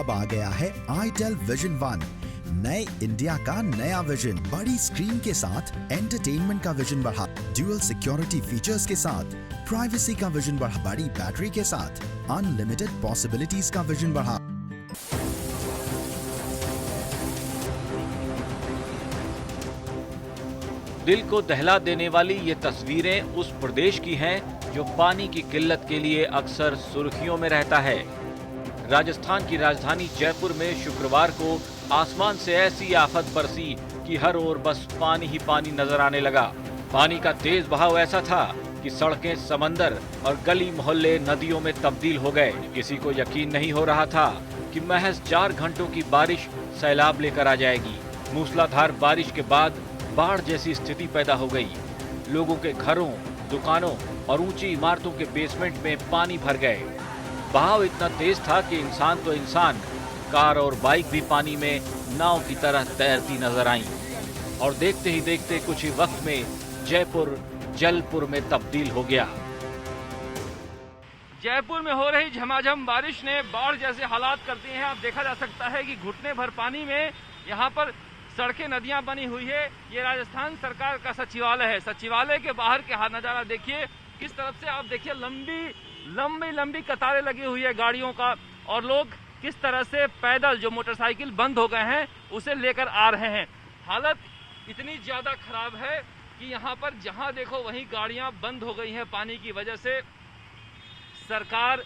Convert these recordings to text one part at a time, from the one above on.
अब आ गया है आईटेल विजन वन, नए इंडिया का नया विजन। बड़ी स्क्रीन के साथ एंटरटेनमेंट का विजन बढ़ा, ड्यूअल सिक्योरिटी फीचर्स के साथ प्राइवेसी का विजन बढ़ा, बड़ी बैटरी के साथ अनलिमिटेड पॉसिबिलिटीज का विजन बढ़ा। दिल को दहला देने वाली ये तस्वीरें उस प्रदेश की हैं जो पानी की किल्लत के लिए अक्सर सुर्खियों में रहता है। राजस्थान की राजधानी जयपुर में शुक्रवार को आसमान से ऐसी आफत बरसी कि हर ओर बस पानी ही पानी नजर आने लगा। पानी का तेज बहाव ऐसा था कि सड़कें समंदर और गली मोहल्ले नदियों में तब्दील हो गए। किसी को यकीन नहीं हो रहा था कि महज 4 घंटों की बारिश सैलाब लेकर आ जाएगी। मूसलाधार बारिश के बाद बाढ़ जैसी स्थिति पैदा हो गई। लोगों के घरों, दुकानों और ऊंची इमारतों के बेसमेंट में पानी भर गए। बहाव इतना तेज था कि इंसान तो इंसान, कार और बाइक भी पानी में नाव की तरह तैरती नजर आईं। और देखते ही देखते कुछ ही वक्त में जयपुर जलपुर में तब्दील हो गया। जयपुर में हो रही झमाझम बारिश ने बाढ़ जैसे हालात कर दिए हैं। अब देखा जा सकता है कि घुटने भर पानी में यहाँ पर सड़कें, नदियां बनी हुई है। ये राजस्थान सरकार का सचिवालय है। सचिवालय के बाहर के नजारा देखिए किस तरफ से, आप देखिए लंबी कतारें लगी हुई है गाड़ियों का, और लोग किस तरह से पैदल, जो मोटरसाइकिल बंद हो गए हैं, उसे लेकर आ रहे हैं। हालत इतनी ज्यादा खराब है कि यहाँ पर जहाँ देखो वहीं गाड़ियां बंद हो गई हैं पानी की वजह से। सरकार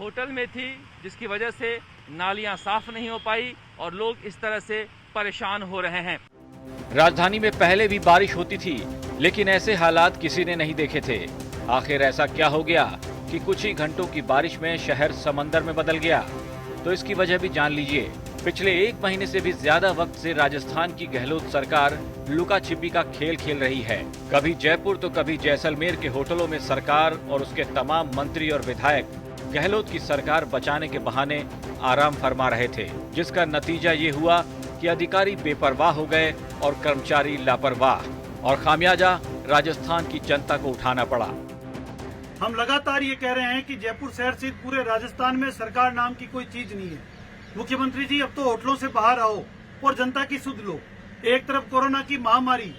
होटल में थी जिसकी वजह से नालियां साफ नहीं हो पाई और लोग इस तरह से परेशान हो रहे हैं। राजधानी में पहले भी बारिश होती थी, लेकिन ऐसे हालात किसी ने नहीं देखे थे। आखिर ऐसा क्या हो गया कि कुछ ही घंटों की बारिश में शहर समंदर में बदल गया? तो इसकी वजह भी जान लीजिए। पिछले 1 महीने से भी ज्यादा वक्त से राजस्थान की गहलोत सरकार लुका छिपी का खेल खेल रही है। कभी जयपुर तो कभी जैसलमेर के होटलों में सरकार और उसके तमाम मंत्री और विधायक गहलोत की सरकार बचाने के बहाने आराम फरमा रहे थे, जिसका नतीजा ये हुआ कि अधिकारी बेपरवाह हो गए और कर्मचारी लापरवाह, और खामियाजा राजस्थान की जनता को उठाना पड़ा। हम लगातार ये कह रहे हैं कि जयपुर शहर सहित पूरे राजस्थान में सरकार नाम की कोई चीज नहीं है। मुख्यमंत्री जी, अब तो होटलों से बाहर आओ और जनता की सुध लो। एक तरफ कोरोना की महामारी,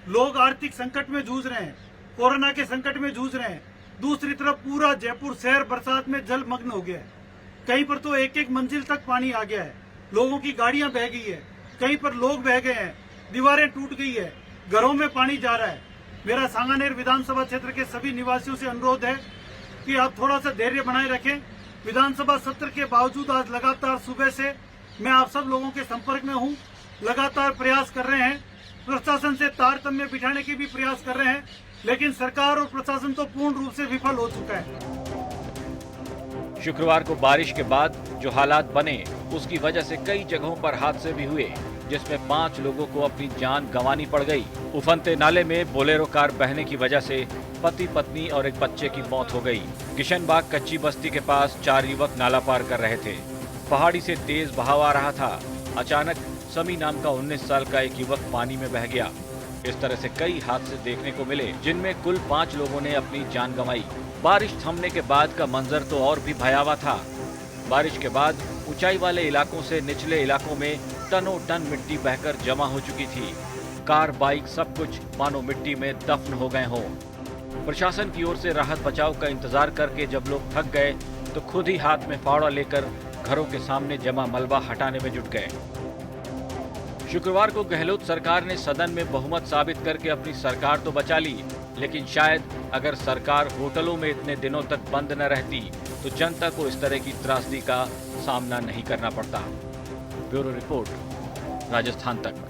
लोग आर्थिक संकट में जूझ रहे हैं, कोरोना के संकट में जूझ रहे हैं। दूसरी तरफ पूरा जयपुर शहर बरसात में जलमग्न हो गया है। कहीं पर तो 1-1 मंजिल तक पानी आ गया है। लोगों की गाड़ियां बह गई है, कहीं पर लोग बह गए हैं, दीवारें टूट गई है, घरों में पानी जा रहा है। मेरा सांगानेर विधानसभा क्षेत्र के सभी निवासियों से अनुरोध है कि आप थोड़ा सा धैर्य बनाए रखें। विधानसभा सत्र के बावजूद आज लगातार सुबह से मैं आप सब लोगों के संपर्क में हूं, लगातार प्रयास कर रहे हैं। प्रशासन से तारतम्य बिठाने के भी प्रयास कर रहे हैं, लेकिन सरकार और प्रशासन तो पूर्ण रूप से विफल हो चुका है। शुक्रवार को बारिश के बाद जो हालात बने, उसकी वजह से कई जगहों पर हादसे भी हुए, जिसमें 5 लोगों को अपनी जान गंवानी पड़ गई। उफनते नाले में बोलेरो कार बहने की वजह से पति पत्नी और एक बच्चे की मौत हो गई। किशनबाग कच्ची बस्ती के पास 4 युवक नाला पार कर रहे थे। पहाड़ी से तेज बहाव आ रहा था। अचानक समी नाम का 19 साल का एक युवक पानी में बह गया। इस तरह से कई हादसे देखने को मिले, जिनमें कुल 5 लोगों ने अपनी जान गंवाई। बारिश थमने के बाद का मंजर तो और भी भयावह था। बारिश के बाद ऊंचाई वाले इलाकों से निचले इलाकों में टनों टन मिट्टी बहकर जमा हो चुकी थी। कार, बाइक, सब कुछ मानो मिट्टी में दफन हो गए हों। प्रशासन की ओर से राहत बचाव का इंतजार करके जब लोग थक गए तो खुद ही हाथ में फावड़ा लेकर घरों के सामने जमा मलबा हटाने में जुट गए। शुक्रवार को गहलोत सरकार ने सदन में बहुमत साबित करके अपनी सरकार तो बचा ली, लेकिन शायद अगर सरकार होटलों में इतने दिनों तक बंद न रहती तो जनता को इस तरह की त्रासदी का सामना नहीं करना पड़ता। ब्यूरो रिपोर्ट, राजस्थान तक।